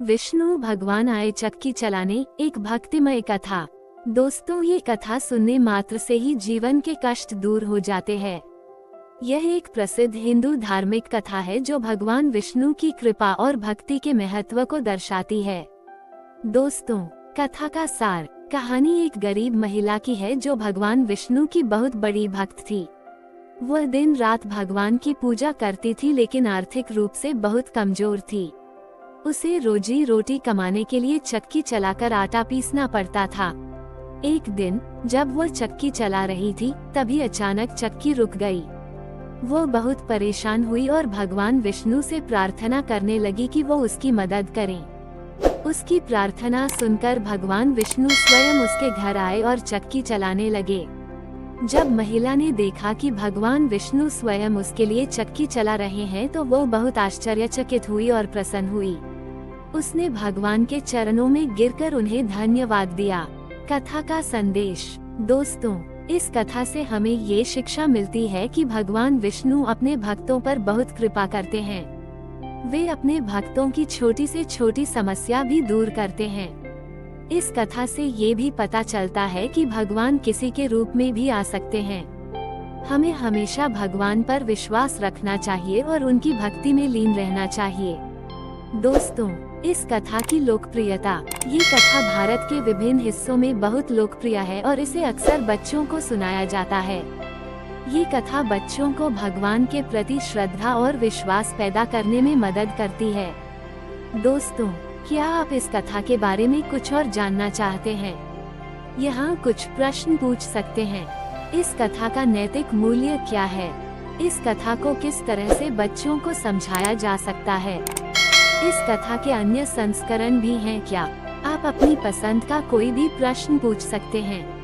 विष्णु भगवान आए चक्की चलाने, एक भक्तिमय कथा। दोस्तों, ये कथा सुनने मात्र से ही जीवन के कष्ट दूर हो जाते हैं। यह एक प्रसिद्ध हिंदू धार्मिक कथा है जो भगवान विष्णु की कृपा और भक्ति के महत्व को दर्शाती है। दोस्तों, कथा का सार। कहानी एक गरीब महिला की है जो भगवान विष्णु की बहुत बड़ी भक्त थी। वह दिन रात भगवान की पूजा करती थी, लेकिन आर्थिक रूप से बहुत कमजोर थी। उसे रोजी रोटी कमाने के लिए चक्की चलाकर आटा पीसना पड़ता था। एक दिन जब वह चक्की चला रही थी, तभी अचानक चक्की रुक गई। वो बहुत परेशान हुई और भगवान विष्णु से प्रार्थना करने लगी कि वो उसकी मदद करें। उसकी प्रार्थना सुनकर भगवान विष्णु स्वयं उसके घर आए और चक्की चलाने लगे। जब महिला ने देखा कि भगवान विष्णु स्वयं उसके लिए चक्की चला रहे हैं, तो वो बहुत आश्चर्यचकित हुई और प्रसन्न हुई। उसने भगवान के चरणों में गिरकर उन्हें धन्यवाद दिया। कथा का संदेश। दोस्तों, इस कथा से हमें ये शिक्षा मिलती है कि भगवान विष्णु अपने भक्तों पर बहुत कृपा करते हैं। वे अपने भक्तों की छोटी से छोटी समस्या भी दूर करते हैं। इस कथा से ये भी पता चलता है कि भगवान किसी के रूप में भी आ सकते हैं। हमें हमेशा भगवान पर विश्वास रखना चाहिए और उनकी भक्ति में लीन रहना चाहिए। दोस्तों, इस कथा की लोकप्रियता। ये कथा भारत के विभिन्न हिस्सों में बहुत लोकप्रिय है और इसे अक्सर बच्चों को सुनाया जाता है। ये कथा बच्चों को भगवान के प्रति श्रद्धा और विश्वास पैदा करने में मदद करती है। दोस्तों, क्या आप इस कथा के बारे में कुछ और जानना चाहते हैं? यहाँ कुछ प्रश्न पूछ सकते हैं। इस कथा का नैतिक मूल्य क्या है? इस कथा को किस तरह से बच्चों को समझाया जा सकता है? इस कथा के अन्य संस्करण भी हैं क्या? आप अपनी पसंद का कोई भी प्रश्न पूछ सकते हैं।